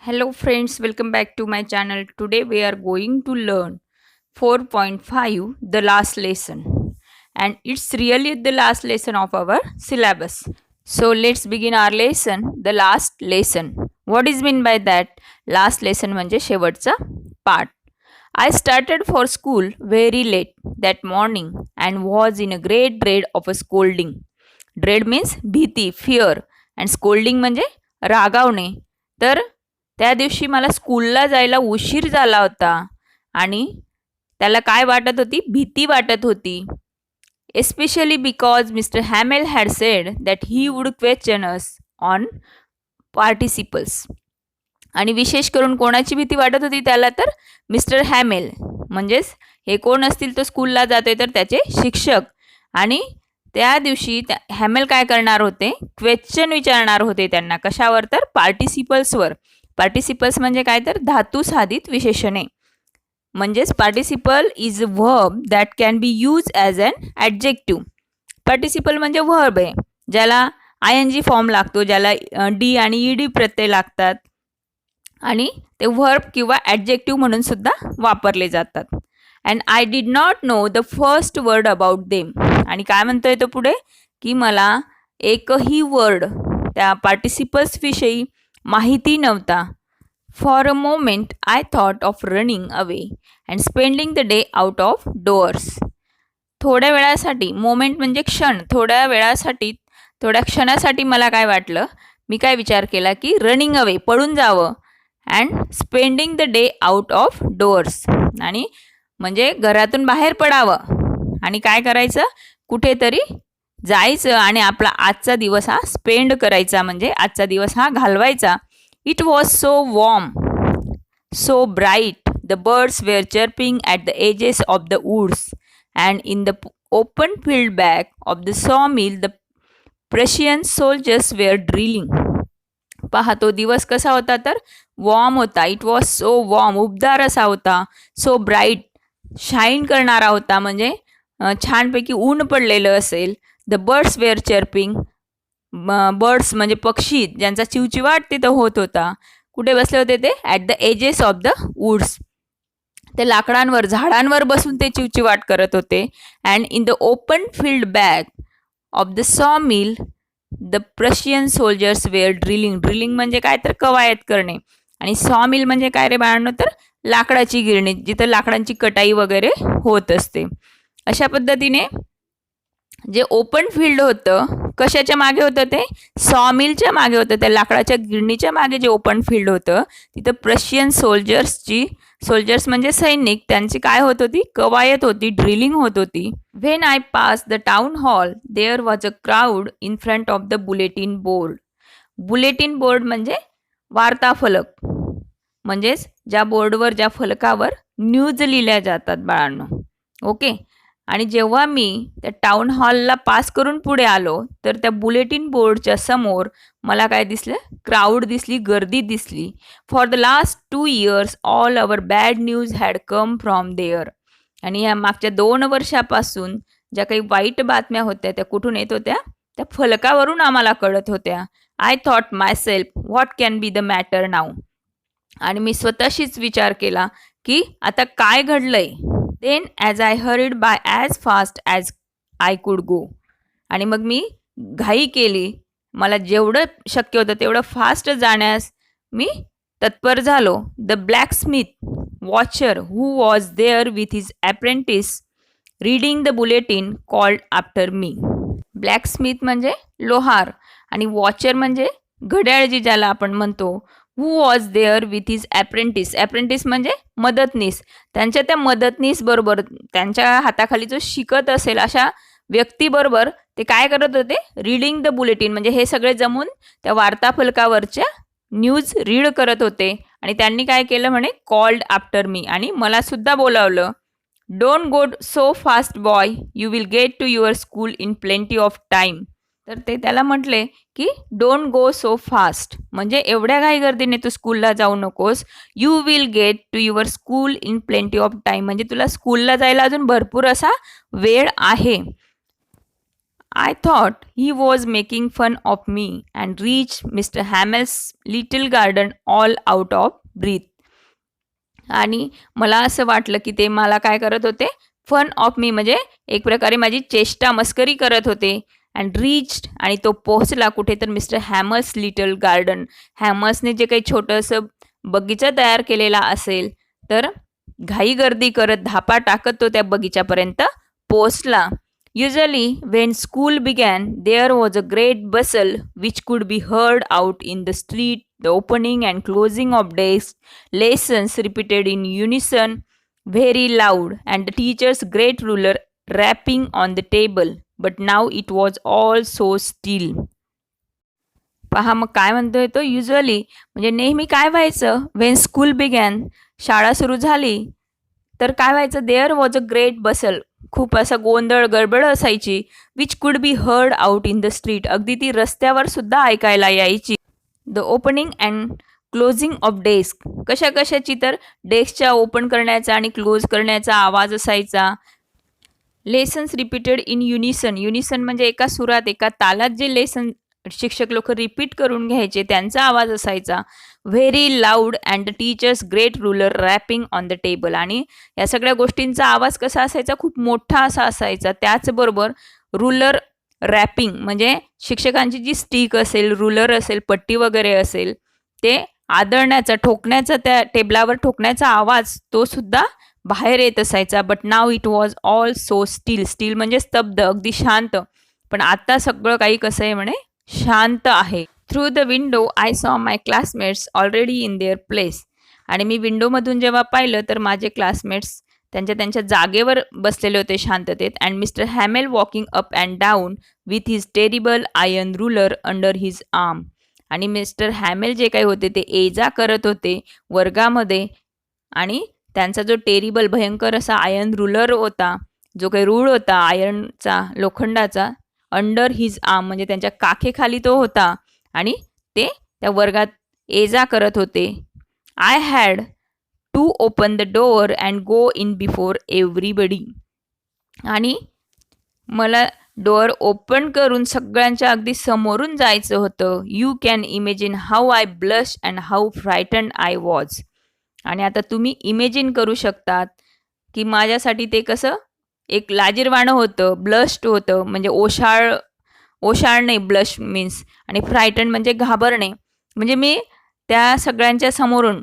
Hello friends, welcome back to my channel. Today we are going to learn 4.5 the last lesson, and it's really the last lesson of our syllabus. So let's begin our lesson, the last lesson. What is mean by that? Last lesson म्हणजे शेवटचा part. I started for school very late that morning and was in a great dread of a scolding. Dread means भीती, fear, and scolding म्हणजे रागावणे. तर त्या दिवशी मला स्कूलला जायला उशीर झाला होता आणि त्याला काय वाटत होती? भीती वाटत होती. Especially because mister Hamel had said that he would question us on participles. आणि विशेष करून कोणाची भीती वाटत होती त्याला? तर मिस्टर हॅमेल. म्हणजेच हे कोण असतील? तो स्कूलला जातोय तर त्याचे शिक्षक. आणि त्या दिवशी हॅमेल काय करणार होते? क्वेश्चन विचारणार होते त्यांना. कशावर? तर पार्टिसिपल्सवर. पार्टिसिपल्स म्हणजे काय? तर धातू साधित विशेषणे. म्हणजेच participle is a verb that can be use as an adjective. Participle म्हणजे व्हर्ब आहे ज्याला ING फॉर्म लागतो, ज्याला डी आणि ED प्रत्यय लागतात आणि ते व्हर्ब किंवा ॲडजेक्टिव्ह म्हणून सुद्धा वापरले जातात. And I did not know the first word about them. आणि काय म्हणतोय तो पुढे? की मला एकही वर्ड त्या पार्टिसिपल्सविषयी माहिती नव्हता. For a moment I thought of running away and spending the day out of doors. थोड्या वेळासाठी, मोमेंट म्हणजे क्षण, थोड्या वेळासाठी, थोड्या क्षणासाठी मला काय वाटलं? मी काय विचार केला की रनिंग अवे, पळून जावं, and spending the day out of doors, आणि म्हणजे घरातून बाहेर पडावं आणि काय करायचं? कुठेतरी जायचं आणि आपला आजचा दिवस हा स्पेंड करायचा, म्हणजे आजचा दिवस हा घालवायचा. It was so warm, so bright, the birds were chirping at the edges of the woods and in the open field back of the saw mill the Prussian soldiers were drilling. पहा, तो दिवस कसा होता? तर warm होता. It was so warm, उबदार असा होता. सो ब्राईट, शाईन करणारा होता, म्हणजे छानपैकी ऊन पडलेलं असेल. The birds were chirping, birds म्हणजे पक्षी, ज्यांचा चिवचिवाट तिथं होत होता. कुठे बसले होते ते? At the edges of the woods. ते लाकडांवर, झाडांवर बसून ते चिवचिवाट करत होते. And in the open field back of the saw mill the Prussian soldiers were drilling. Drilling म्हणजे काय? तर कवायत करणे. आणि सॉ मिल म्हणजे काय रे बाळांनो? तर लाकडाची गिरणी, जिथं लाकडांची कटाई वगैरे होत असते. अशा पद्धतीने जे ओपन फील्ड होतं, कशाच्या मागे होतं? ते सॉ मिलच्या मागे होतं. त्या लाकडाच्या गिरणीच्या मागे जे ओपन फील्ड होतं तिथं प्रशियन सोल्जर्सची, सोल्जर्स म्हणजे सैनिक, त्यांची काय होत होती? कवायत होती, ड्रिलिंग होत होती. When I pass the town hall there was a crowd in front of the bulletin board. Bulletin board म्हणजे वार्ताफलक, म्हणजेच ज्या बोर्डवर, ज्या फलकावर न्यूज लिहिल्या जातात बाळांनो. ओके. आणि जेव्हा मी त्या टाउन हॉलला पास करून पुढे आलो तर त्या बुलेटिन बोर्डच्या समोर मला काय दिसलं? क्राऊड दिसली, गर्दी दिसली. For the last 2 years all our bad news had come from there. आणि या मागच्या 2 वर्षापासून ज्या काही वाईट बातम्या होत्या त्या कुठून येत होत्या? त्या फलकावरून आम्हाला कळत होत्या. I thought myself what can be the matter now. आणि मी स्वतःशीच विचार केला की आता काय घडलंय? Then as I hurried by as fast as I could go. आणि मग मी घाई केली, मला जेवढं शक्य होतं तेवढं फास्ट जाण्यास मी तत्पर झालो. The blacksmith watcher who was there with his apprentice reading the bulletin called after me. Blacksmith म्हणजे लोहार आणि वॉचर म्हणजे घड्याळजी ज्याला आपण म्हणतो. Who was there with his apprentice. Apprentice म्हणजे मदतनीस. त्यांच्या त्या मदतनीस बरोबर, त्यांच्या हाताखाली जो शिकत असेल अशा व्यक्तीबरोबर ते काय करत होते? रीडिंग द बुलेटिन, म्हणजे हे सगळे जमून त्या वार्ताफलकावरच्या न्यूज रीड करत होते. आणि त्यांनी काय केलं म्हणे? कॉल्ड आफ्टर मी, आणि मला सुद्धा बोलावलं. Don't go so fast boy, you will get to your school in plenty of time. तर ते त्याला म्हटले की डोंट गो सो फास्ट, म्हणजे एवढ्या घाई गर्दीने तू स्कूलला जाऊ नकोस. You will get to your school in plenty of time, म्हणजे तुला स्कूलला जायला अजून भरपूर असा वेळ आहे. I thought he was making fun of me and reached Mr. Hamel's little garden all out of breath. आणि मला असं वाटलं की ते मला काय करत होते, फन ऑफ मी, म्हणजे एक प्रकारे माझी चेष्टा मस्करी करत होते. अँड रीच्ड, आणि तो पोहोचला कुठे तर मिस्टर हॅमर्स लिटल गार्डन. हॅमर्सने जे काही छोटंसं बगीचा तयार केलेला असेल, तर घाई गर्दी करत धापा टाकत तो त्या बगीच्यापर्यंत पोहोचला. Usually, when school began, there was a great bustle which could be heard out in the street, the opening and closing of desks, lessons repeated in unison, very loud, and the teacher's great ruler rapping on the table. But now it was all so still. पहा मग काय म्हणतोय तो, usually म्हणजे नेहमी काय व्हायचं, Wien school begin, शाळा सुरू झाली तर काय व्हायचं, देअर वॉज अ ग्रेट बसल, खूप असा गोंधळ गडबड असायची. Which could be heard out in the street, अगदी ती रस्त्यावर सुद्धा ऐकायला यायची. The opening and closing of desk, कशा कशाची तर डेस्कच्या ओपन करण्याचा आणि क्लोज करण्याचा आवाज असायचा. लेसन्स रिपीटेड इन युनिसन, युनिसन म्हणजे एका सुरात एका तालात जे लेसन शिक्षक लोक रिपीट करून घ्यायचे त्यांचा आवाज असायचा. Very loud and the teachers great ruler rapping on the table, आणि या सगळ्या गोष्टींचा आवाज कसा असायचा, खूप मोठा असा असायचा. त्याचबरोबर रुलर रॅपिंग म्हणजे शिक्षकांची जी स्टिक असेल, रुलर असेल, पट्टी वगैरे असेल, ते आदळण्याचा, ठोकण्याचा, त्या टेबलावर ठोकण्याचा आवाज तो सुद्धा बाहेर येत असायचा. But now it was all so steel, steel म्हणजे स्तब्ध, अगदी शांत. पण आता सगळं काही कसं आहे म्हणे, शांत आहे. Through the window I saw my classmates already in their place, आणि मी विंडोमधून जेव्हा पाहिलं तर माझे क्लासमेट्स त्यांच्या जागेवर बसलेले होते शांततेत. And mister Hamel walking up and down with his terrible iron ruler under his arm, आणि मिस्टर हॅमेल जे काही होते ते ये जा करत होते वर्गामध्ये, आणि त्यांचा जो टेरिबल भयंकर असा आयर्न रुलर होता, जो काही रूळ होता आयर्नचा, लोखंडाचा, अंडर हिज आर्म म्हणजे त्यांच्या काखेखाली तो होता, आणि ते त्या वर्गात ये जा करत होते. I had to open the door and go in before everybody, आणि मला डोअर ओपन करून सगळ्यांच्या अगदी समोरून जायचं होतं. You can imagine how I blush and how frightened I was, आणि आता तुम्ही इमेजिन करू शकतात की माझ्यासाठी ते कसं एक लाजिरवाणं होतं, ब्लश्ड होतं, म्हणजे ओशाळणे ब्लश मीन्स, आणि फ्रायटन म्हणजे घाबरणे. म्हणजे मी त्या सगळ्यांच्या समोरून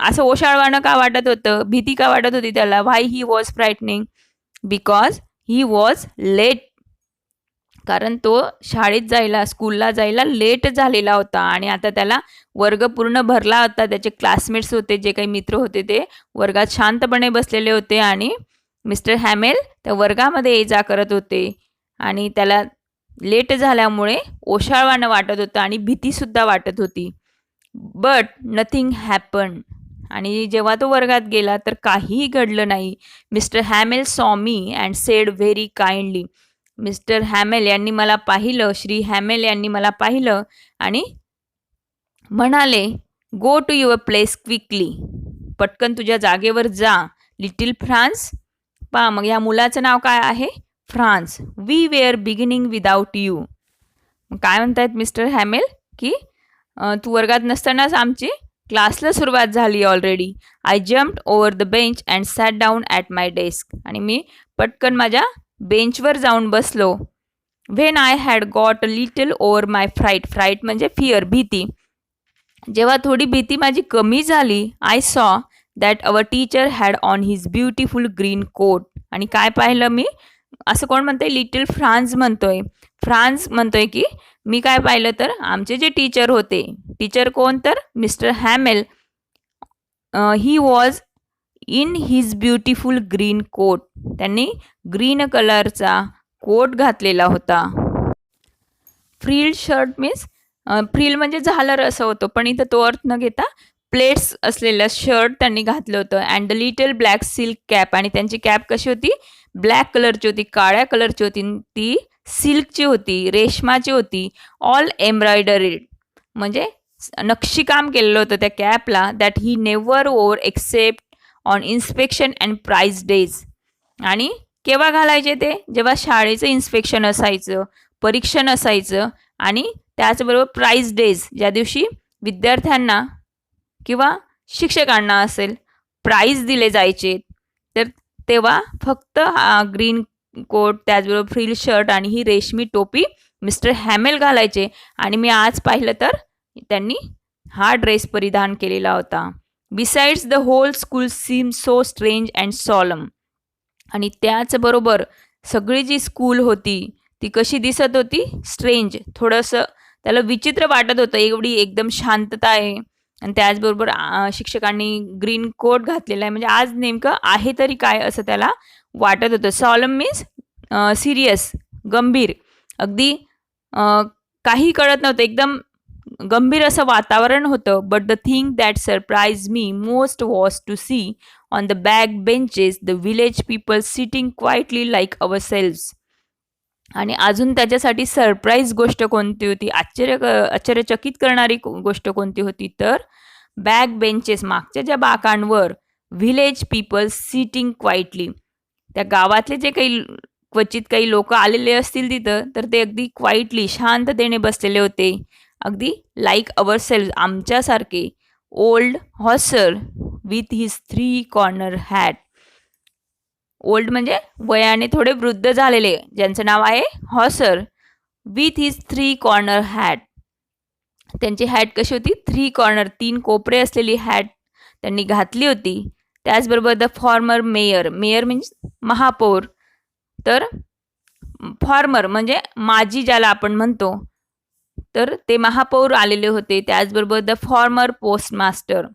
असं ओशाळवाणं का वाटत होतं, भीती का वाटत होती त्याला. Why he was frightening, because he was late, कारण तो शाळेत जायला, स्कूलला जायला लेट झालेला होता, आणि आता त्याला वर्ग पूर्ण भरला होता. त्याचे क्लासमेट्स होते, जे काही मित्र होते ते वर्गात शांतपणे बसलेले होते, आणि मिस्टर हॅमेल त्या वर्गामध्ये ये जा करत होते, आणि त्याला लेट झाल्यामुळे ओशाळवाणं वाटत होतं आणि भीतीसुद्धा वाटत होती. बट नथिंग हॅपन, आणि जेव्हा तो वर्गात गेला तर काहीही घडलं नाही. Mister Hamel saw me and said very kindly, mister Hamel यांनी मला पाहिलं, श्री हॅमेल यांनी मला पाहिलं आणि म्हणाले, go to your place quickly, पटकन तुझ्या जागेवर जा. लिटिल फ्रान्स, पहा मग ह्या मुलाचं नाव काय आहे, Franz. We were beginning without you. काय म्हणतायत मिस्टर हॅमेल की तू वर्गात नसतानाच आमची क्लासला सुरुवात झाली already. I jumped over the bench and sat down at my desk, आणि मी पटकन माझ्या बेंचवर जाऊन बसलो. When I had got a little over my fright, fright म्हणजे फिअर, भीती. जेव्हा थोडी भीती माझी कमी झाली, I saw that our teacher had on his beautiful green coat, आणि काय पाहिलं मी, असं कोण म्हणतंय, लिटिल फ्रान्स म्हणतोय. फ्रान्स म्हणतोय की मी काय पाहिलं तर आमचे जे टीचर होते, टीचर कोण तर mister Hamel, he was in his beautiful green coat, त्यांनी ग्रीन कलरचा कोट घातलेला होता. फ्रिल शर्ट मीन्स, फ्रिल म्हणजे झालर असं होतं, पण इथं तो अर्थ न घेता प्लेट्स असलेलं शर्ट त्यांनी घातलं होतं. And the little black silk cap, आणि त्यांची कॅप कशी होती, ब्लॅक कलरची होती, काळ्या कलरची होती. ती सिल्कची होती, रेशमाची होती, ऑल एम्ब्रॉयडरीड म्हणजे नक्षीकाम केलेलं होतं त्या कॅपला. That he never over except on inspection and prize days. आणि केव्हा घालायचे ते? जेव्हा शाळेचं इन्स्पेक्शन असायचं, परीक्षण असायचं आणि त्याचबरोबर प्राइज डेज, ज्या दिवशी विद्यार्थ्यांना किंवा शिक्षकांना असेल प्राइज दिले जायचे, तर तेव्हा फक्त हा ग्रीन कोट, त्याचबरोबर फ्रिल शर्ट आणि ही रेशमी टोपी मिस्टर हॅमेल घालायचे. आणि मी आज पाहिलं तर त्यांनी हा ड्रेस परिधान केलेला होता. Besides the whole school seem so strange and solemn. आणि त्याचबरोबर सगळी जी स्कूल होती ती कशी दिसत होती? स्ट्रेंज, थोडंसं त्याला विचित्र वाटत होतं. एवढी एकदम शांतता आहे आणि त्याचबरोबर शिक्षकांनी ग्रीन कोट घातलेला आहे, म्हणजे आज नेमकं आहे तरी काय असं त्याला वाटत होतं. सॉलम मीन्स सिरियस, गंभीर, अगदी काही कळत नव्हतं, एकदम गंभीर असं वातावरण होतं. But the thing that surprise me most was to see on the back benches the village people sitting quietly like ourselves. आणि अजून त्याच्यासाठी सरप्राईज गोष्ट कोणती होती, आश्चर्यचकित करणारी गोष्ट कोणती होती, तर बॅक बेंचेस, मागच्या ज्या बाकांवर, व्हिलेज पीपल सिटिंग क्वाइटली, त्या गावातले जे काही क्वचित काही लोक आलेले असतील तिथं, तर ते अगदी क्वाइटली, शांततेने बसलेले होते, अगदी लाईक अवर सेल्व्स, आमच्यासारखे. Old Hauser with his 3 corner hat. Old म्हणजे वयाने थोडे वृद्ध झालेले, ज्यांचं नाव आहे Hauser. With his 3 corner hat. त्यांची हॅट कशी होती? 3 कॉर्नर, 3 कोपरे असलेली हॅट त्यांनी घातली होती. त्याचबरोबर the former mayor, mayor means महापौर, तर फॉर्मर म्हणजे माजी ज्याला आपण म्हणतो, तर ते महापौर आलेले होते. त्याचबरोबर द फॉर्मर पोस्टमास्टर,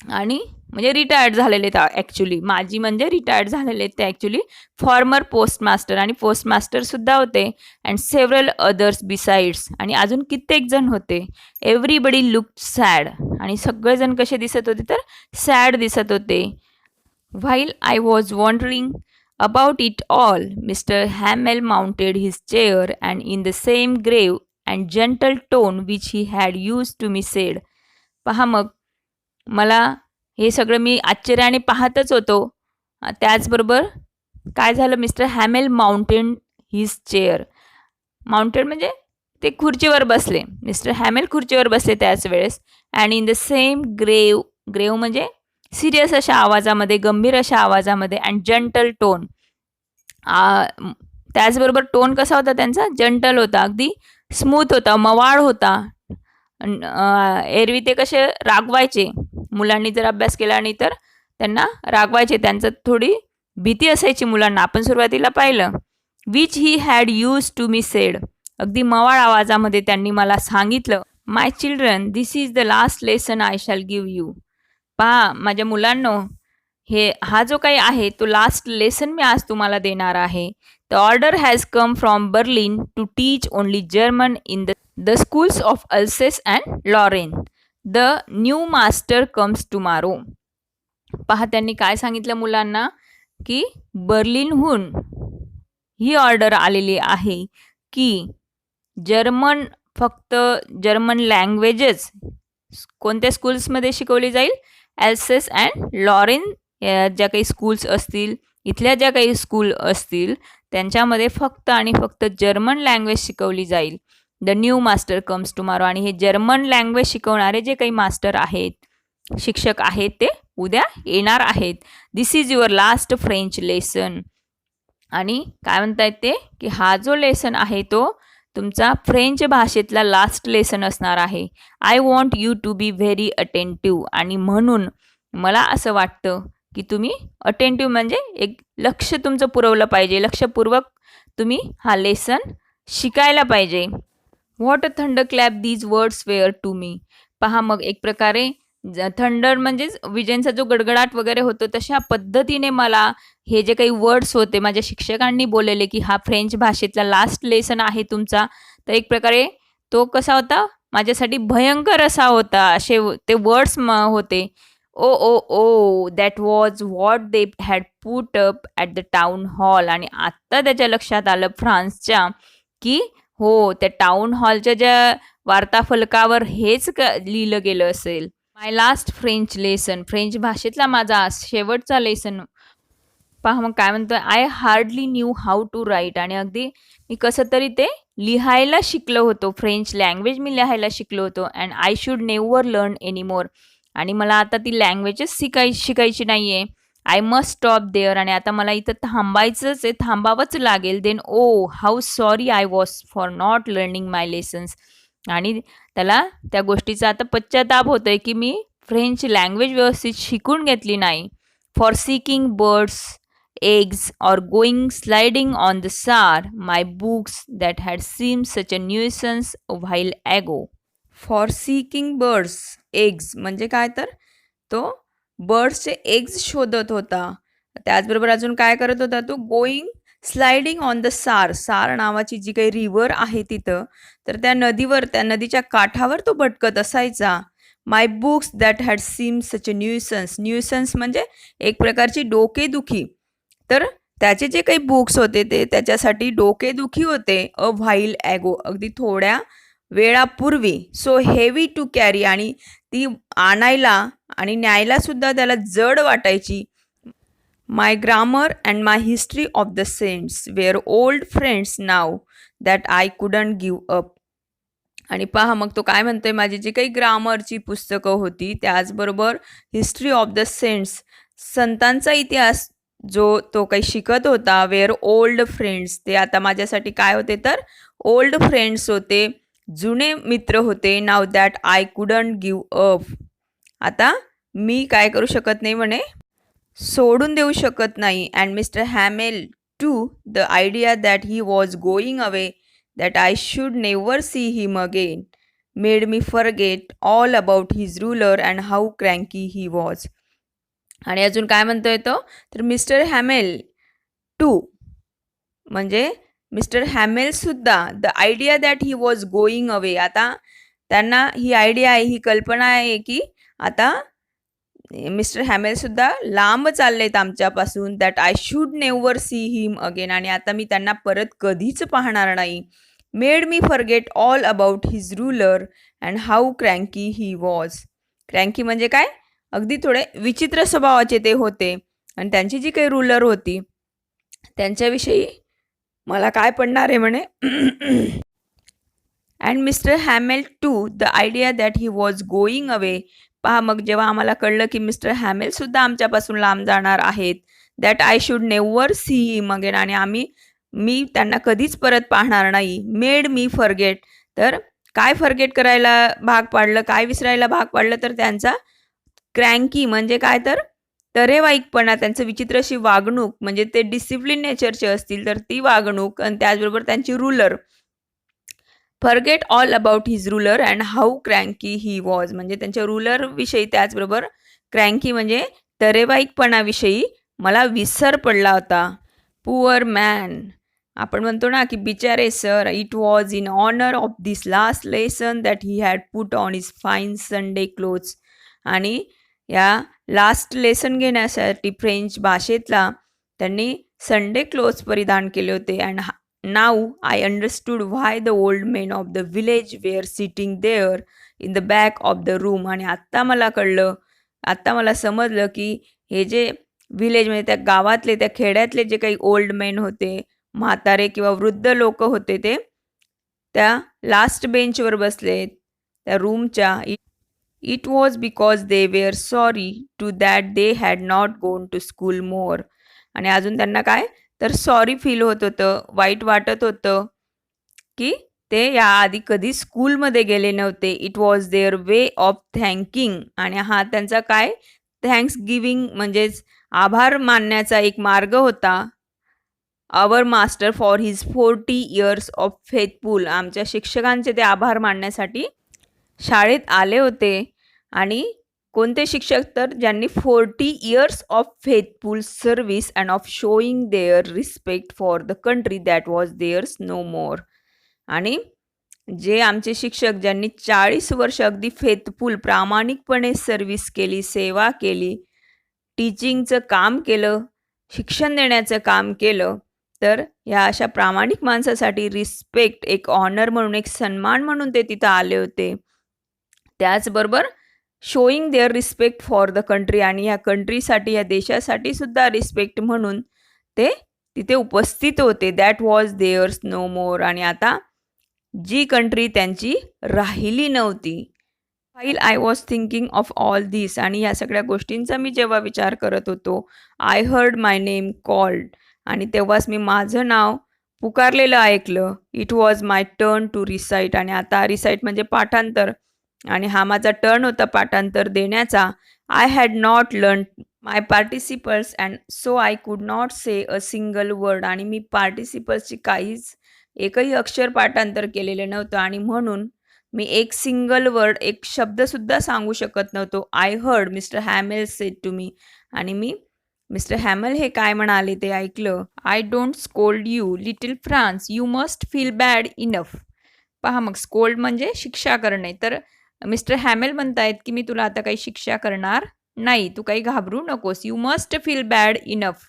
आणि म्हणजे रिटायर्ड झालेले ते ॲक्च्युली, माजी म्हणजे रिटायर्ड झालेले ते ॲक्च्युली फॉर्मर पोस्टमास्टर, आणि पोस्टमास्टरसुद्धा होते. अँड सेव्हरल अदर्स बिसाइड्स, आणि अजून कित्येक जण होते. एव्हरीबडी लुक सॅड, आणि सगळेजण कसे दिसत होते? तर सॅड दिसत होते. While I was wondering about it all, mister Hamel mounted his chair and in the same grave and gentle tone which he had use to me said. पहा, मग मला हे सगळं मी आश्चर्याने पाहतच होतो. त्याचबरोबर काय झालं? Mister Hamel mountain his chair. Mountain म्हणजे ते खुर्चीवर बसले. मिस्टर हॅमेल खुर्चीवर बसले त्याच वेळेस. अँड इन द सेम ग्रेव, ग्रेव म्हणजे सिरियस अशा आवाजामध्ये, गंभीर अशा आवाजामध्ये. अँड जंटल टोन, त्याचबरोबर टोन कसा होता त्यांचा? जंटल होता, अगदी स्मूथ होता, मवाळ होता. एरवी ते कसे रागवायचे, मुलांनी जर अभ्यास केला नाही तर त्यांना रागवायचे, त्यांचं थोडी भीती असायची मुलांना, आपण सुरुवातीला पाहिलं. Which he had use to me said, अगदी मवाळ आवाजामध्ये त्यांनी मला सांगितलं. My children, this is the last lesson I shall give you. पहा माझ्या मुलांनो, हा जो काही आहे तो लास्ट लेसन मी आज तुम्हाला देणार आहे. The order has come from Berlin to teach only German in the schools of Alsace and Lorraine. The new master comes tomorrow. पहा त्यांनी काय सांगितलं मुलांना, की बर्लिनहून ही ऑर्डर आलेली आहे की जर्मन, फक्त जर्मन लँग्वेजेस कोणत्या स्कूल्समध्ये शिकवली जाईल? अल्सेस अँड लॉरेन ज्या काही स्कूल्स असतील, इथल्या ज्या काही स्कूल असतील, त्यांच्यामध्ये फक्त आणि फक्त जर्मन लँग्वेज शिकवली जाईल. The new master comes tomorrow. आणि हे जर्मन लँग्वेज शिकवणारे जे काही मास्टर आहेत, शिक्षक आहेत, ते उद्या येणार आहेत. This is your last French lesson. आणि काय म्हणतायत ते, की हा जो लेसन आहे तो तुमचा फ्रेंच भाषेतला लास्ट लेसन असणार आहे. I want you to be very attentive. आणि म्हणून मला असं वाटतं की तुम्ही अटेंटिव्ह म्हणजे एक लक्ष तुमचं पुरवलं पाहिजे, लक्षपूर्वक तुम्ही हा लेसन शिकायला पाहिजे. What a thunderclap these words were to me. पहा मग एक प्रकारे थंडर म्हणजेच विजेंचा जो गडगडाट वगैरे होतो, तशा पद्धतीने मला हे जे काही वर्ड्स होते माझ्या शिक्षकांनी बोललेले, की हा फ्रेंच भाषेतला लास्ट लेसन आहे तुमचा, तर एक प्रकारे तो कसा होता, माझ्यासाठी भयंकर असा होता. असे ते वर्ड्स होते. Oh oh oh that was what they had put up at the town hall. आणि आत्ता त्याच्या लक्षात आलं फ्रान्सच्या की हो, त्या टाउन हॉलच्या ज्या वार्ताफलकावर हेच लिहिलं गेलं असेल. My last French lesson, French भाषेतला माझा शेवटचा लेसन. पहा मग काय म्हणतोय, I hardly knew how to write. आणि अगदी मी कसं तरी ते लिहायला शिकलो होतो, फ्रेंच लँग्वेज मी लिहायला शिकलो होतो. And I should never learn any more. आणि मला आता ती लँग्वेजच शिकायची नाही आहे. I must stop there. आणि आता मला इथं थांबायचंच आहे, थांबावंच लागेल. Then oh how sorry I was for not learning my lessons. आणि त्याला त्या गोष्टीचा आता पश्चाताप होतोय की मी फ्रेंच लँग्वेज व्यवस्थित शिकून घेतली नाही. For seeking birds eggs or going sliding on the Saar, my books that had seemed such a nuisance a while ago. For seeking birds, eggs म्हणजे काय तर तो बर्ड्सचे एग्ज शोधत होता. त्याचबरोबर अजून काय करत होता तो, गोईंग स्लायडिंग ऑन द सार. सार नावाची जी काही रिव्हर आहे तिथं, तर त्या नदीवर, त्या नदीच्या काठावर तो भटकत असायचा. My books that had seem such a nuisance. Nuisance म्हणजे एक प्रकारची डोकेदुखी. तर त्याचे जे काही बुक्स होते ते त्याच्यासाठी डोकेदुखी होते. अ व्हाईल ॲगो, अगदी थोड्या वेळापूर्वी. सो हेवी टू कॅरी, आणि ती आणायला आणि न्यायला सुद्धा त्याला जड वाटायची. My grammar and my history of the saints were old friends now that I couldn't give up. आणि पहा मग तो काय म्हणतोय, माझी जी काही ग्रामरची पुस्तकं होती, त्याचबरोबर हिस्ट्री ऑफ द सेंट्स, संतांचा इतिहास जो तो काही शिकत होता. वेअर ओल्ड फ्रेंड्स, ते आता माझ्यासाठी काय होते तर ओल्ड फ्रेंड्स होते, जुने मित्र होते. Now that I couldn't give up, आता मी काय करू शकत नाही म्हणे, सोडून देऊ शकत नाही. And mister Hamel too the idea that he was going away that I should never see him again made me forget all about his ruler and how cranky he was. आणि अजून काय म्हणतोय तो, तर मिस्टर हॅमेल टू म्हणजे mister हॅमेलसुद्धा, the idea that he was going away, आता त्यांना ही आयडिया आहे, ही कल्पना आहे की आता मिस्टर हॅमेलसुद्धा लांब चाललेत आमच्यापासून. That I should never see him again, आणि आता मी त्यांना परत कधीच पाहणार नाही. Made me forget all about his ruler and how cranky he was. Cranky म्हणजे काय, अगदी थोडे विचित्र स्वभावाचे ते होते. आणि त्यांची जी काही रूलर होती त्यांच्याविषयी मला काय पडणार आहे म्हणे. And mister Hamel too the idea that he was going away. पहा मग जेव्हा आम्हाला कळलं की मिस्टर हॅमेलसुद्धा आमच्यापासून लांब जाणार आहेत, that I should never see him again, आणि मी त्यांना कधीच परत पाहणार नाही. मेड मी फॉरगेट, तर काय फॉरगेट करायला भाग पाडलं, काय विसरायला भाग पाडलं, तर त्यांचा क्रँकी म्हणजे काय तर तरेवाईकपणा, त्यांचं विचित्र अशी वागणूक, म्हणजे ते डिसिप्लिन नेचरचे असतील तर ती वागणूक, आणि त्याचबरोबर त्यांची ruler. Forget all about his ruler and how cranky he was, म्हणजे त्यांच्या रूलरविषयी, त्याचबरोबर क्रँकी म्हणजे तरेवाईकपणाविषयी मला विसर पडला होता. पुअर मॅन, आपण म्हणतो ना की बिचारे sir. It was in honour of this last lesson that he had put on his fine Sunday clothes. आणि या लास्ट लेसन घेण्यासाठी फ्रेंच भाषेतला त्यांनी संडे क्लोथ्स परिधान केले होते. And now I understood why the old men of the village were sitting there in the back of the room. आणि आत्ता मला कळलं, आत्ता मला समजलं की हे जे विलेज म्हणजे त्या गावातले, त्या खेड्यातले जे काही ओल्ड मेन होते, म्हातारे किंवा वृद्ध लोक होते, ते त्या लास्ट बेंचवर बसले त्या रूमच्या. It was because they were sorry too that they had not gone to school more. आणि अजून त्यांना काय तर सॉरी फील होत होतं, वाईट वाटत होतं की ते याआधी कधी स्कूलमध्ये गेले नव्हते. It was their way of thanking, आणि हा त्यांचा काय थँक्स गिविंग म्हणजेच आभार मानण्याचा एक मार्ग होता. Our master for his 40 years of faithful, आमच्या शिक्षकांचे ते आभार मानण्यासाठी शाळेत आले होते. आणि कोणते शिक्षक तर ज्यांनी 40 years of faithful service and of showing their respect for the country that was theirs no more. आणि जे आमचे शिक्षक ज्यांनी 40 वर्ष अगदी फेथफुल प्रामाणिकपणे सर्व्हिस केली, सेवा केली, टीचिंगचं काम केलं, शिक्षण देण्याचं काम केलं, तर या अशा प्रामाणिक माणसासाठी रिस्पेक्ट, एक ऑनर म्हणून, एक सन्मान म्हणून ते तिथं आले होते. त्याचबरोबर showing their respect for the country, आणि या कंट्रीसाठी, या देशासाठी सुद्धा रिस्पेक्ट म्हणून ते तिथे उपस्थित होते. That was theirs no more. आणि आता जी कंट्री त्यांची राहिली नव्हती. While I was thinking of all this, आणि या सगळ्या गोष्टींचा मी जेव्हा विचार करत होतो, I heard my name called, आणि तेव्हाच मी माझं नाव पुकारलेलं ऐकलं. It was my turn to recite, आणि आता रिसाईट म्हणजे पाठांतर, आणि हा माझा टर्न होता पाठांतर देण्याचा. I had not learn my participles and so I could not say a single word, आणि मी पार्टिसिपल्सची काहीच एकही अक्षर पाठांतर केलेलं नव्हतं, आणि म्हणून मी एक सिंगल वर्ड, एक शब्दसुद्धा सांगू शकत नव्हतो. I heard mister Hamel said to me, आणि मी मिस्टर हॅमेल हे काय म्हणाले ते ऐकलं. I don't scold you little Franz, you must feel bad enough. पहा मग, स्कोल्ड म्हणजे शिक्षा करणे, तर मिस्टर हॅमेल म्हणतायत की मी तुला आता काही शिक्षा करणार नाही, तू काही घाबरू नकोस, you must feel bad enough.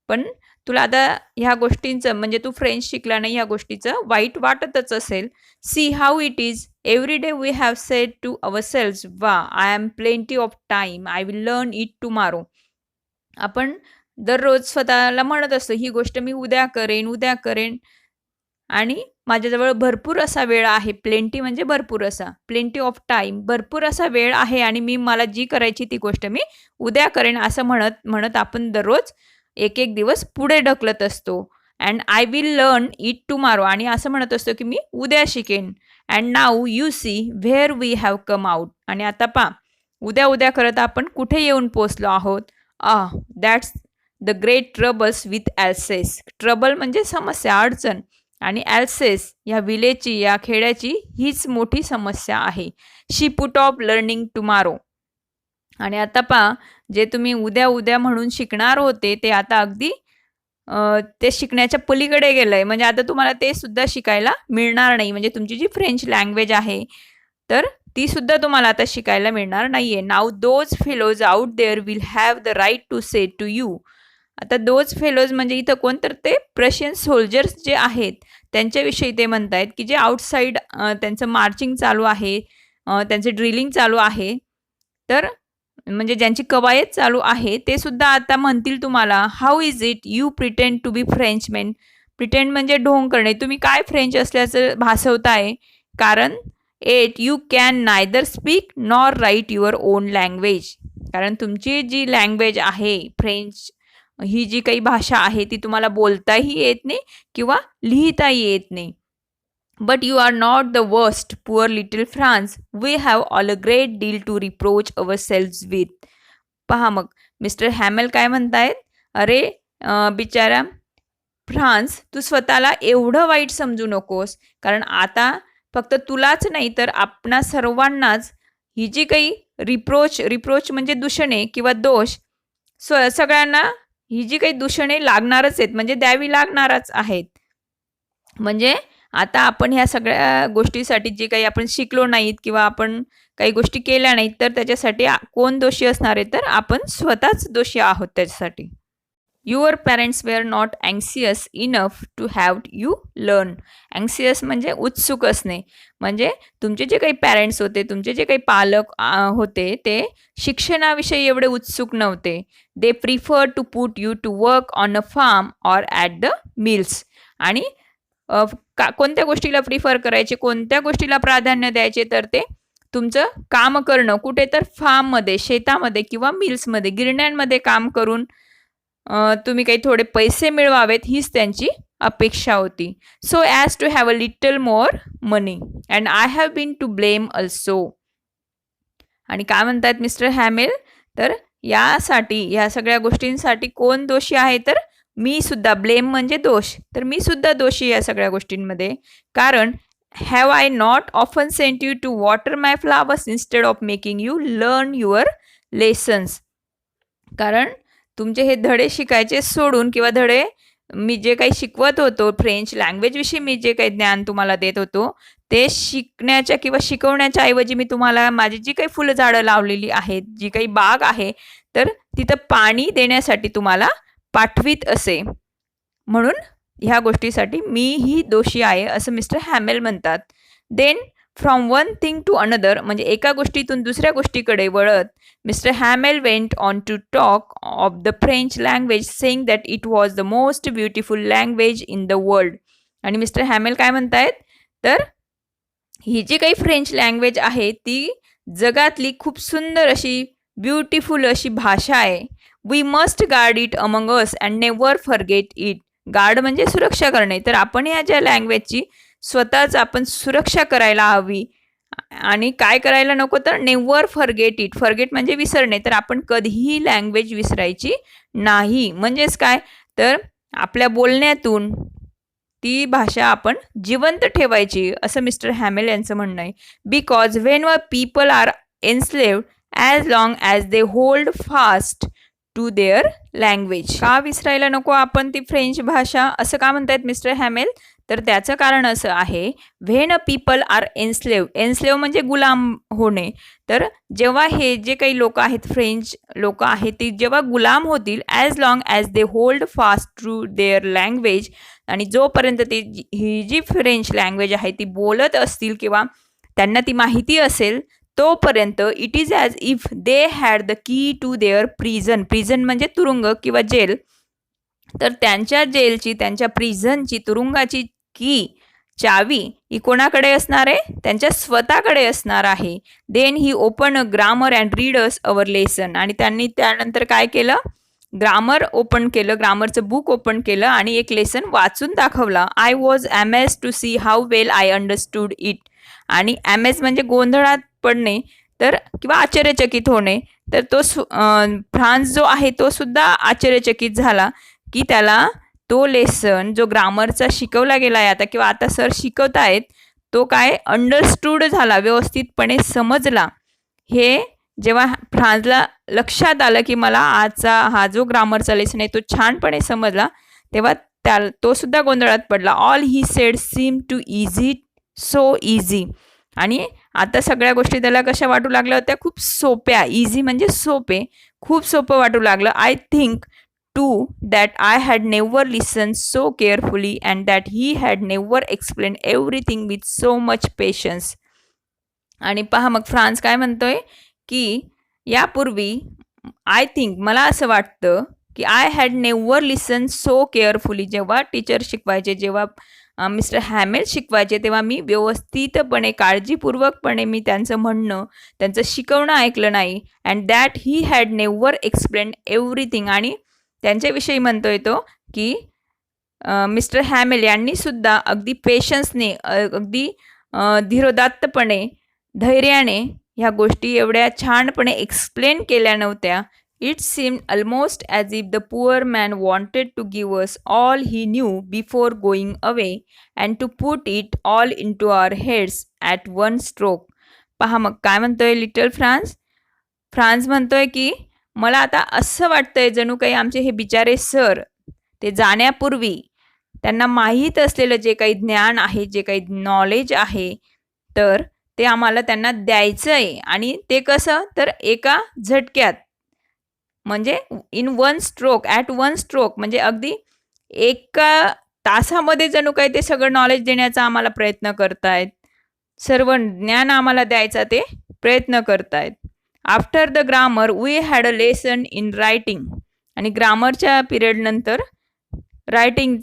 पण तुला आता ह्या गोष्टींचं, म्हणजे तू फ्रेंच शिकला नाही, ह्या गोष्टीचं वाईट वाटतच असेल. See how it is, every day we have said to ourselves, bah I am plenty of time, I will learn it tomorrow. आपण दररोज स्वतःला म्हणत असतो, ही गोष्ट मी उद्या करेन, उद्या करेन, आणि माझ्याजवळ भरपूर असा वेळ आहे. प्लेंटी म्हणजे भरपूर असा, प्लेंटी ऑफ टाईम, भरपूर असा वेळ आहे, आणि मला जी करायची ती गोष्ट मी उद्या करेन, असं म्हणत म्हणत आपण दररोज एक एक दिवस पुढे ढकलत असतो. And I will learn it tomorrow, आणि असं म्हणत असतो की मी उद्या शिकेन. And now you see where we have come out, आणि आता पहा, उद्या उद्या करत आपण कुठे येऊन पोचलो आहोत. That's the great troubles with Alsace. Trouble म्हणजे समस्या, अडचण, आणि ॲल्सेस या विलेजची, या खेड्याची हीच मोठी समस्या आहे. शी पुट ऑफ लर्निंग टुमारो. आणि आता पहा, जे तुम्ही उद्या उद्या म्हणून शिकणार होते ते आता अगदी ते शिकण्याच्या पलीकडे गेलं आहे. म्हणजे आता तुम्हाला ते सुद्धा शिकायला मिळणार नाही. म्हणजे तुमची जी फ्रेंच लँग्वेज आहे तर ती सुद्धा तुम्हाला आता शिकायला मिळणार नाही आहे. Now those fellows out there will have the right to say to you. आता दोज फेलोज म्हणजे इथं कोण, तर ते प्रशियन सोल्जर्स जे आहेत त्यांच्याविषयी ते म्हणत आहेत की जे आउटसाईड त्यांचं मार्चिंग चालू आहे, त्यांचं ड्रिलिंग चालू आहे, तर म्हणजे ज्यांची कवायत चालू आहे ते सुद्धा आता म्हणतील तुम्हाला, how is it you pretend to be Frenchman. Pretend म्हणजे ढोंग करणे, तुम्ही काय फ्रेंच असल्याचं भासवताय, कारण you can neither speak nor write your own language. कारण तुमची जी लँग्वेज आहे फ्रेंच, ही जी काही भाषा आहे ती तुम्हाला बोलताही येत नाही किंवा लिहिताही येत नाही. But you are not the worst, poor little France. We have all a great deal to reproach ourselves with. पहा मग, मिस्टर हॅमेल काय म्हणतायत, अरे बिचारा फ्रान्स, तू स्वतःला एवढं वाईट समजू नकोस, कारण आता फक्त तुलाच नाही तर आपणा सर्वांनाच ही जी काही रिप्रोच म्हणजे दूषणे किंवा दोष, सगळ्यांना ही जी काही दूषणे लागणारच आहेत, म्हणजे द्यावी लागणारच आहेत. म्हणजे आता आपण ह्या सगळ्या गोष्टीसाठी जे काही आपण शिकलो नाहीत किंवा आपण काही गोष्टी केल्या नाहीत, तर त्याच्यासाठी कोण दोषी असणार आहे, तर आपण स्वतःच दोषी आहोत त्याच्यासाठी. Your parents were not anxious enough to have you learn. Anxious म्हणजे उत्सुक असणे, म्हणजे तुमचे जे काही पॅरेंट्स होते, तुमचे जे काही पालक होते, ते शिक्षणाविषयी एवढे उत्सुक नव्हते. They prefer to put you to work on a farm or at the mills. आणि कोणत्या गोष्टीला प्रिफर करायचे, कोणत्या गोष्टीला प्राधान्य द्यायचे, तर ते तुमचं काम करणं कुठे, तर फार्ममध्ये, शेतामध्ये किंवा मिल्समध्ये, गिरण्यांमध्ये काम करून तुम्ही काही थोडे पैसे मिळवावेत, हीच त्यांची अपेक्षा होती. So as to have a little more money and I have been to blame also. आणि काय म्हणतात मिस्टर हॅमेल, तर यासाठी, या सगळ्या गोष्टींसाठी कोण दोषी आहे, तर मी सुद्धा. ब्लेम म्हणजे दोष, तर मी सुद्धा दोषी या सगळ्या गोष्टींमध्ये. कारण have I not often sent you to water my flowers instead of making you learn your lessons. कारण तुमचे हे धडे शिकायचे सोडून किंवा धडे मी जे काही शिकवत होतो फ्रेंच लँग्वेजविषयी मी जे काही ज्ञान तुम्हाला देत होतो ते शिकण्याच्या किंवा शिकवण्याच्या ऐवजी मी तुम्हाला माझी जी काही फुलं झाडं लावलेली आहेत, जी काही बाग आहे, तर तिथं पाणी देण्यासाठी तुम्हाला पाठवीत असे. म्हणून ह्या गोष्टीसाठी मीही दोषी आहे असं मिस्टर हॅमेल म्हणतात. Then from one thing to another म्हणजे एका गोष्टीतून दुसऱ्या गोष्टीकडे वळत mister Hamel went on to talk of the French language saying that it was the most beautiful language in the world. आणि मिस्टर हॅमेल काय म्हणतायत तर ही जी काही फ्रेंच लँग्वेज आहे ती जगातली खूप सुंदर अशी ब्युटिफुल अशी भाषा आहे. We must guard it among us and never forget it. Guard म्हणजे सुरक्षा करणे. तर आपण या ज्या लँग्वेजची स्वतःच आपण सुरक्षा करायला हवी आणि काय करायला नको तर नेवर फॉरगेट इट. फॉरगेट म्हणजे विसरणे. तर आपण कधीही लँग्वेज विसरायची नाही. म्हणजेच काय तर आपल्या बोलण्यातून ती भाषा आपण जिवंत ठेवायची असं मिस्टर हॅमेल यांचं म्हणणं आहे. Because when people are enslaved as long as they hold fast to their language. का विसरायला नको आपण ती फ्रेंच भाषा असं का म्हणतायत मिस्टर हॅमेल तर त्याचं कारण असं आहे व्हेन अ पीपल आर एन्स्लेव. एन्स्लेव म्हणजे गुलाम होणे. तर जेव्हा हे जे काही लोक आहेत फ्रेंच लोक आहेत ती जेव्हा गुलाम होतील as long as they hold fast to their language आणि जोपर्यंत ती ही जी फ्रेंच लँग्वेज आहे ती बोलत असतील किंवा त्यांना ती माहिती असेल तोपर्यंत it is as if they had the key to their prison. Prison म्हणजे तुरुंग किंवा जेल. तर त्यांच्या जेलची त्यांच्या प्रिझनची तुरुंगाची की चावी ही कोणाकडे असणार आहे त्यांच्या स्वतःकडे असणार आहे. Then he open a grammar and readers our lesson. आणि त्यांनी त्यानंतर काय केलं ग्रामर ओपन केलं, ग्रामरचं बुक ओपन केलं आणि एक लेसन वाचून दाखवला. I was amazed to see how well I understood it. आणि ॲमेज म्हणजे गोंधळात पडणे तर किंवा आश्चर्यचकित होणे. तर तो फ्रान्स जो आहे तो सुद्धा आश्चर्यचकित झाला की त्याला तो लेसन जो ग्रामरचा शिकवला गेला आहे आता किंवा आता सर शिकवतायत तो काय अंडरस्टूड झाला, व्यवस्थितपणे समजला. हे जेव्हा फ्रान्सला लक्षात आलं की मला आजचा हा जो ग्रामरचा लेसन आहे तो छानपणे समजला तेव्हा तो सुद्धा गोंधळात पडला. All he said seem too easy so easy. आणि आता सगळ्या गोष्टी त्याला कशा वाटू लागल्या होत्या खूप सोप्या. इझी म्हणजे सोपे, खूप सोपं वाटू लागलं. I think too that I had never listen so carefully and that he had never explain everything with so much patience. आणि पहा मग फ्रान्स काय म्हणतोय की यापूर्वी आय थिंक मला असं वाटतं की I had never listen so carefully. जेव्हा टीचर शिकवायचे, जेव्हा मिस्टर हॅमेल शिकवायचे तेव्हा मी व्यवस्थितपणे काळजीपूर्वकपणे मी त्यांचं म्हणणं त्यांचं शिकवणं ऐकलं नाही. And that he had never explain everything. आणि त्यांच्याविषयी म्हणतोय तो की मिस्टर हॅमेल यांनी सुद्धा अगदी पेशन्सने अगदी धीरोदात्तपणे धैर्याने ह्या गोष्टी एवढ्या छानपणे एक्सप्लेन केल्या नव्हत्या. It seemed almost as if the poor man wanted to give us all he knew before going away and to put it all into our heads at one stroke. पहा मग काय म्हणतोय little France. France म्हणतोय की मला आता असं वाटतंय जणू काही आमचे हे बिचारे सर ते जाण्यापूर्वी त्यांना माहीत असलेलं जे काही ज्ञान आहे, जे काही नॉलेज आहे तर ते आम्हाला त्यांना द्यायचं आहे. आणि ते कसं तर एका झटक्यात म्हणजे in one stroke, at one stroke म्हणजे अगदी एका तासामध्ये जणू काही ते सगळं नॉलेज देण्याचा आम्हाला प्रयत्न करतायत. सर्व ज्ञान आम्हाला द्यायचा ते प्रयत्न करतायत. After the grammar we had a lesson in writing. आणि ग्रामरच्या पिरियडनंतर रायटिंग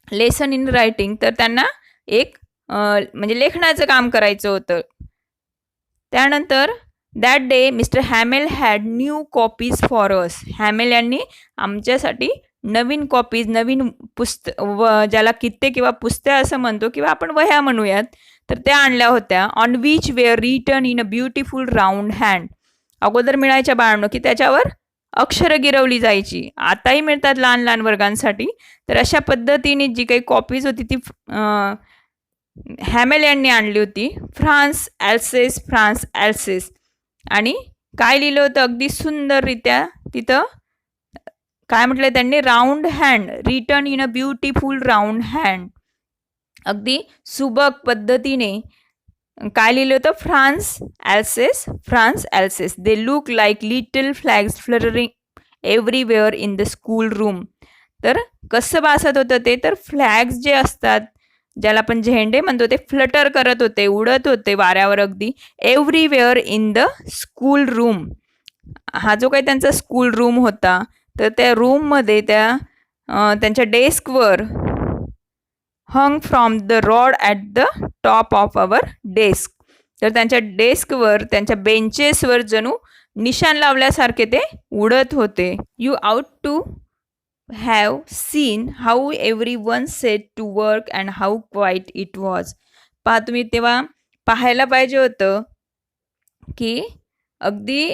लेसन इन रायटिंग तर त्यांना एक म्हणजे लेखनाचं काम करायचं होतं. त्यानंतर that day Mister Hamel had new copies for us. Hamel यांनी आमच्यासाठी नवीन कॉपीज, नवीन ज्याला कित्ते किंवा पुस्त्या असं म्हणतो किंवा आपण वह्या म्हणूयात तर त्या आणल्या होत्या. On which were written in a beautiful round hand. अगोदर मिळायच्या बाळांनो की त्याच्यावर अक्षरं गिरवली जायची, आताही मिळतात लहान लहान वर्गांसाठी. तर अशा पद्धतीने जी काही कॉपीज होती ती हॅमेल यांनी आणली होती. France Alsace, France Alsace. आणि काय लिहिलं होतं अगदी सुंदररित्या तिथं काय म्हटलंय त्यांनी, round hand written in a beautiful round hand. अगदी सुबक पद्धतीने काय लिहिलं होतं, France Alsace they look like little flags fluttering everywhere in the school room. तर कसं भासत होतं ते, तर फ्लॅग्स जे असतात, ज्याला आपण झेंडे म्हणतो, ते फ्लटर करत होते, उडत होते वाऱ्यावर अगदी everywhere in the school room. हा जो काही त्यांचा स्कूल रूम होता, तर त्या रूममध्ये त्यांच्या डेस्कवर hung from the rod at the top of our desk. तर त्यांच्या डेस्कवर, त्यांच्या बेंचेसवर जणू निशाण लावल्यासारखे ते उडत होते. You ought to have seen how every one set to work and how quiet it was. पहा, तुम्ही तेव्हा पाहायला पाहिजे होतं की अगदी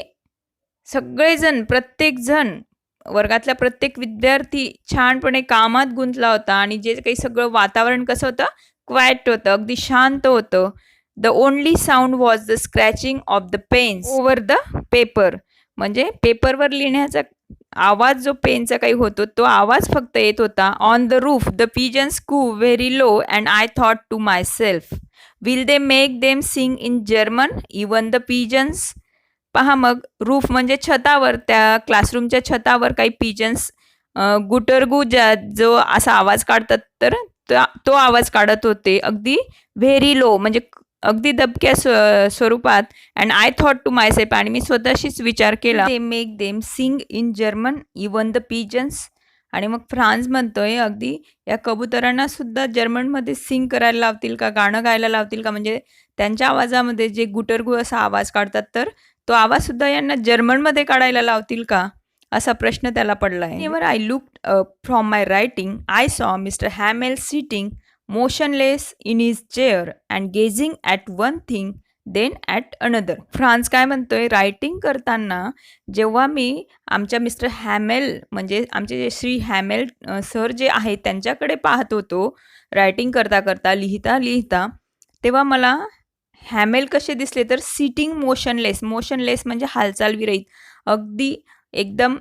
सगळेजण, प्रत्येकजण, वर्गातला प्रत्येक विद्यार्थी छानपणे कामात गुंतला होता आणि जे काही सगळं वातावरण कसं होतं, क्वाइट होतं, अगदी शांत होतं. The only sound was the scratching of the pens over the paper. म्हणजे पेपरवर लिहिण्याचा आवाज जो पेनचा काही होतो, तो आवाज फक्त येत होता. On the roof the pigeons coo very low and I thought to myself, will they make them sing in German even the pigeons. पहा, मग रूफ म्हणजे छतावर, त्या क्लासरूमच्या छतावर काही पिजन्स गुटरगू जो असा आवाज काढतात, तर तो आवाज काढत होते अगदी व्हेरी लो, म्हणजे अगदी दबक्या स्वरूपात. And I thought to myself, आणि मी स्वतःशीच विचार केला, they make them sing in German even the pigeons. आणि मग फ्रान्स म्हणतोय, अगदी या कबुतरांना सुद्धा जर्मनमध्ये सिंग करायला लावतील का, गाणं गायला लावतील का, म्हणजे त्यांच्या आवाजामध्ये जे गुटरगू असा आवाज काढतात, तर तो आवाज सुद्धा यांना जर्मनमध्ये काढायला लावतील का, असा प्रश्न त्याला पडला आहे. Never I looked up from my writing I saw Mister Hamel sitting motionless in his chair and gazing at one thing then at another. France काय म्हणतोय, रायटिंग करताना जेव्हा मी आमच्या मिस्टर हॅमेल, म्हणजे आमचे जे श्री हॅमेल सर जे आहेत, त्यांच्याकडे पाहत होतो रायटिंग करता करता, लिहिता लिहिता, तेव्हा मला हॅमेल कसे दिसले, तर सिटिंग मोशनलेस म्हणजे हालचाल विरहित, अगदी एकदम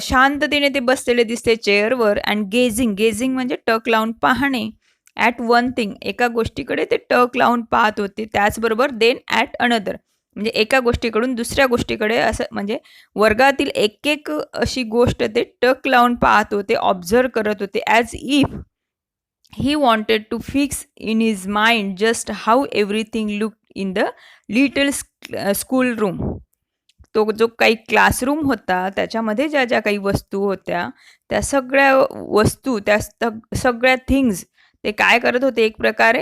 शांततेने ते बसलेले दिसते चेअरवर. अँड गेझिंग म्हणजे टक लावून पाहणे. ॲट वन थिंग, एका गोष्टीकडे ते टक लावून पाहत होते. त्याचबरोबर देन ॲट अनदर, म्हणजे एका गोष्टीकडून दुसऱ्या गोष्टीकडे, असं म्हणजे वर्गातील एक अशी गोष्ट ते टक लावून पाहत होते, ऑब्झर्व करत होते. As if he wanted to fix in his mind just how everything looked in the little school room. तो जो काही क्लासरूम होता, त्याच्यामध्ये ज्या ज्या काही वस्तू होत्या, त्या सगळ्या वस्तू, त्या सगळ्या थिंग्स ते काय करत होते, एक प्रकारे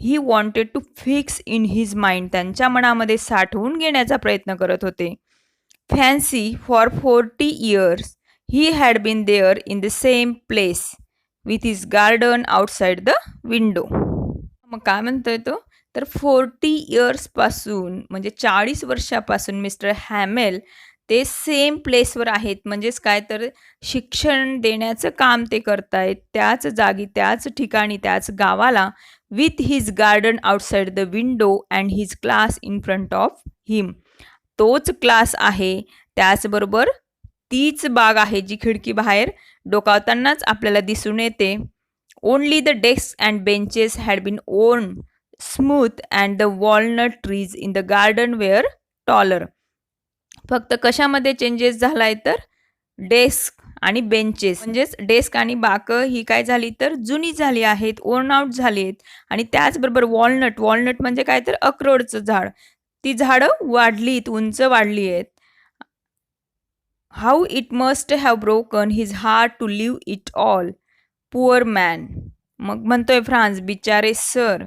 he wanted to fix in his mind, त्यांच्या मनामध्ये साठवून घेण्याचा प्रयत्न करत होते. Fancy for 40 years he had been there in the same place with his garden outside the window. मग काय म्हणतोय तो, तर 40 yearsपासून, म्हणजे 40 वर्षापासून मिस्टर हॅमेल ते सेम प्लेसवर आहेत. म्हणजेच काय, तर शिक्षण देण्याचं काम ते करतायत त्याच जागी, त्याच ठिकाणी, त्याच गावाला. With his garden outside the window and his class in front of him. तोच क्लास आहे, त्याचबरोबर तीच बाग आहे जी खिडकी बाहेर डोकावतानाच आपल्याला दिसून येते. Only the desk and benches had been worn smooth and the walnut trees in the garden were taller. फक्त कशामध्ये चेंजेस झाला आहे, तर डेस्क आणि बेंचेस, म्हणजेच डेस्क आणि बाकं ही काय झाली, तर जुनी झाली आहेत, ओर्न आउट झाली आहेत. आणि त्याचबरोबर वॉलनट म्हणजे काय, तर अक्रोडचं झाड, ती झाडं वाढलीत, उंच वाढली आहेत. How it must have broken his heart to leave it all, poor man. मग म्हणतोय फ्रान्स, बिचारे सर,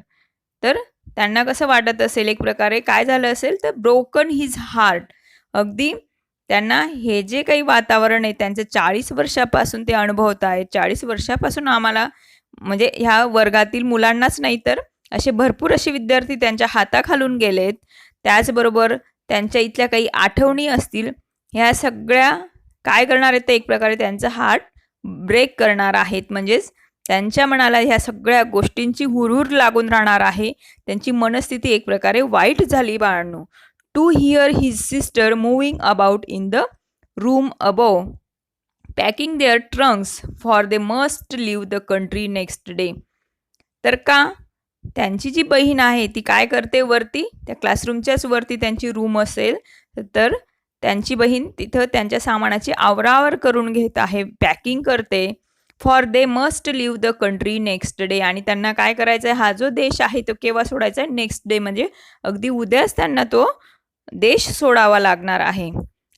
तर त्यांना कसं वाटत असेल, एक प्रकारे काय झालं असेल, तर ब्रोकन हिज हार्ट, अगदी त्यांना हे जे काही वातावरण आहे, त्यांचं 40 वर्षापासून ते अनुभवत आहेत. 40 वर्षापासून आम्हाला, म्हणजे ह्या वर्गातील मुलांनाच नाही, तर असे भरपूर असे विद्यार्थी त्यांच्या हाताखालून गेलेत. त्याचबरोबर त्यांच्या इथल्या काही आठवणी असतील, ह्या सगळ्या काय करणार आहेत, तर एक प्रकारे त्यांचं हार्ट ब्रेक करणार आहेत. म्हणजेच त्यांच्या मनाला ह्या सगळ्या गोष्टींची हुरहुर लागून राहणार आहे. त्यांची मनस्थिती एक प्रकारे वाईट झाली बाळांनो. To hear his sister moving about in the room above, packing their trunks for they must leave the country next day. तर का त्यांची जी बहीण आहे ती काय करते, वरती त्या क्लासरूमच्याच वरती त्यांची रूम असेल, तर त्यांची बहीण तिथं त्यांच्या सामानाची आवरावर करून घेत आहे, पॅकिंग करते. For they must leave the country next day. आणि त्यांना काय करायचं आहे, हा जो देश आहे तो केव्हा सोडायचा आहे, नेक्स्ट डे म्हणजे अगदी उद्याच त्यांना तो देश सोडावा लागणार आहे.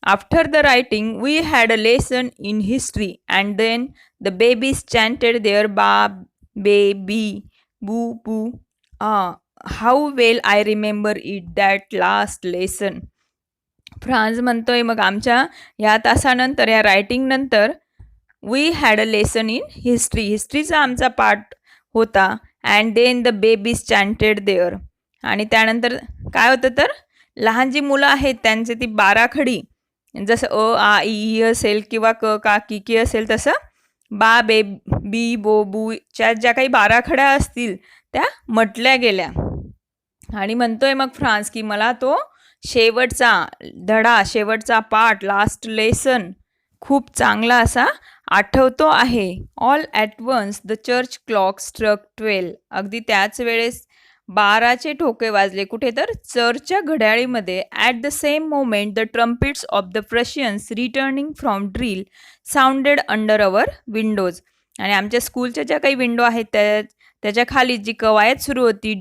After the writing we had a lesson in history and then the babies chanted their ba be bi bu bu. How well I remember it that last lesson. France म्हणतोय, मग आमच्या या तासानंतर, या रायटिंग नंतर, we had a lesson in history, हिस्ट्रीचा आमचा पाठ होता. And then the babies chanted their. आणि त्यानंतर काय होतं, तर लहान जी मुलं आहेत त्यांचे ती बाराखडी, जसं अ आ इ ई असेल किंवा क का की की असेल, तसं बा बे बी बो बूच्या ज्या काही बाराखड्या असतील त्या म्हटल्या गेल्या. आणि म्हणतोय मग फ्रान्स की मला तो शेवटचा धडा, शेवटचा पाठ, लास्ट लेसन खूप चांगला असा आठवतो आहे. All at once the church clock struck 12. अगदी त्याच वेळेस 12चे ठोके वाजले. कुठे, तर चर्चच्या घड्याळीमध्ये. At the same moment the trumpets of the Prussians returning from drill sounded under our windows. आणि आमच्या स्कूलच्या ज्या काही विंडो आहेत त्याच्या खाली जी कवायत सुरू होती,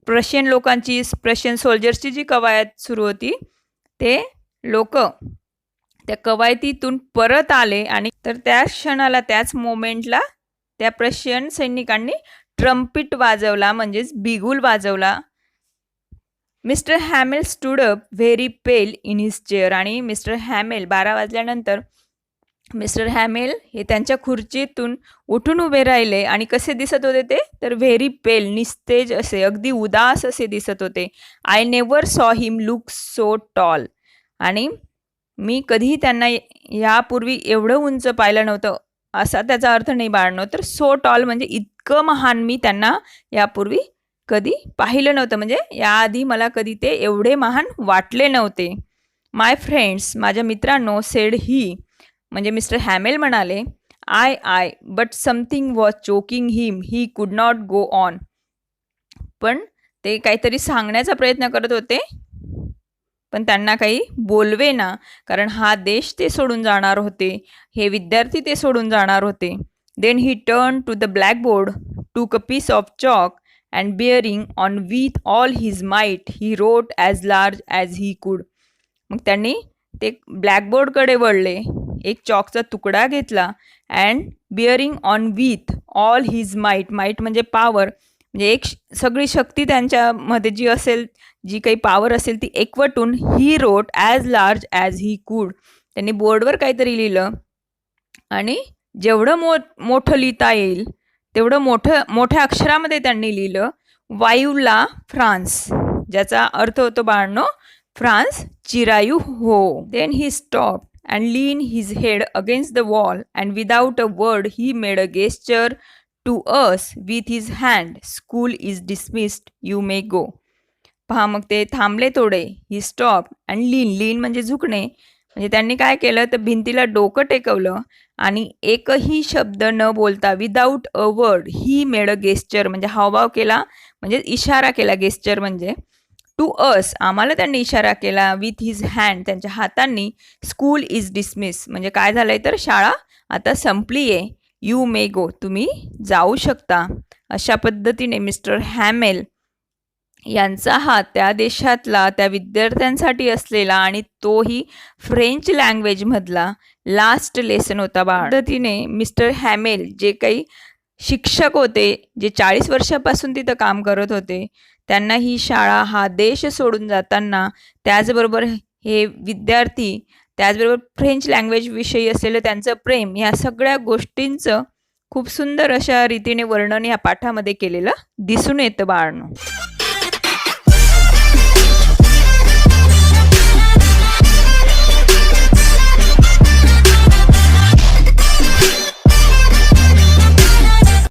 प्रशियन लोकांची, प्रशियन सोल्जर्सची जी कवायत सुरू होती, ते लोक त्या कवायतीतून परत आले. आणि तर त्या क्षणाला, त्याच मोमेंटला त्या प्रशियन सैनिकांनी ट्रम्पिट वाजवला, म्हणजेच बिगुल वाजवला. Mister Hamel stood up very pale in his chair. आणि मिस्टर हॅमेल, 12 वाजल्यानंतर मिस्टर हॅमेल हे त्यांच्या खुर्चीतून उठून उभे राहिले. आणि कसे दिसत होते ते, तर व्हेरी पेल, निस्तेज असे, अगदी उदास असे दिसत होते. आय नेवर सॉ हिम लुक सो टॉल. आणि मी कधीही त्यांना यापूर्वी एवढं उंच पाहिलं नव्हतं, असा त्याचा अर्थ नाही बाळनो. तर सो टॉल म्हणजे इतकं महान मी त्यांना यापूर्वी कधी पाहिलं नव्हतं, म्हणजे याआधी मला कधी ते एवढे महान वाटले नव्हते. माय फ्रेंड्स, माझ्या मित्रांनो, सेड ही, म्हणजे मिस्टर हॅमेल म्हणाले, I but something was choking him, he could not go on. पण ते काहीतरी सांगण्याचा प्रयत्न करत होते, पण त्यांना काही बोलवे ना, कारण हा देश ते सोडून जाणार होते, हे विद्यार्थी ते सोडून जाणार होते. Then he turn to the blackboard, took a piece of chalk and bearing on with all his might he wrote as large as he could. मग त्यांनी ते ब्लॅकबोर्डकडे वळले, एक चॉकचा तुकडा घेतला, and bearing on with all his might, might म्हणजे power, म्हणजे एक सगळी शक्ती त्यांच्यामध्ये जी असेल, जी काही पॉवर असेल ती एकवटून, ही wrote as large as he कुड. त्यांनी बोर्डवर काहीतरी लिहिलं आणि जेवढं मोठं लिहिता येईल तेवढं मोठ्या अक्षरामध्ये त्यांनी लिहिलं, वायुला फ्रान्स, ज्याचा अर्थ होतो बाळनो, फ्रान्स चिरायू हो. Then he stop and lean his head against the wall and without a word he made a gesture to us with his hand, school is dismissed, you may go. पहा, मग ते थांबले थोडे. ही स्टॉप अँड लीन म्हणजे झुकणे, म्हणजे त्यांनी काय केलं, तर भिंतीला डोकं टेकवलं आणि एकही शब्द न बोलता, without a word, he made a gesture म्हणजे हावभाव केला, म्हणजे इशारा केला. गेस्चर म्हणजे टू अस, आम्हाला त्यांनी इशारा केला. विथ हिज हँड, त्यांच्या हातांनी. स्कूल इज डिसमिस म्हणजे काय झालंय, तर शाळा आता संपली आहे. यू मे गो, तुम्ही जाऊ शकता. अशा पद्धतीने मिस्टर हॅमेल यांचा हा त्या देशातला, त्या विद्यार्थ्यांसाठी असलेला आणि तोही फ्रेंच लँग्वेजमधला लास्ट लेसन होता. पद्धतीने मिस्टर हॅमेल जे काही शिक्षक होते, जे 40 वर्षापासून तिथं काम करत होते, त्यांना ही शाळा, हा देश सोडून जाताना, त्याचबरोबर हे विद्यार्थी, त्याचबरोबर फ्रेंच लँग्वेजविषयी असलेलं त्यांचं प्रेम, ह्या सगळ्या गोष्टींचं खूप सुंदर अशा रीतीने वर्णन या पाठामध्ये केलेलं दिसून येतं बाळांनो.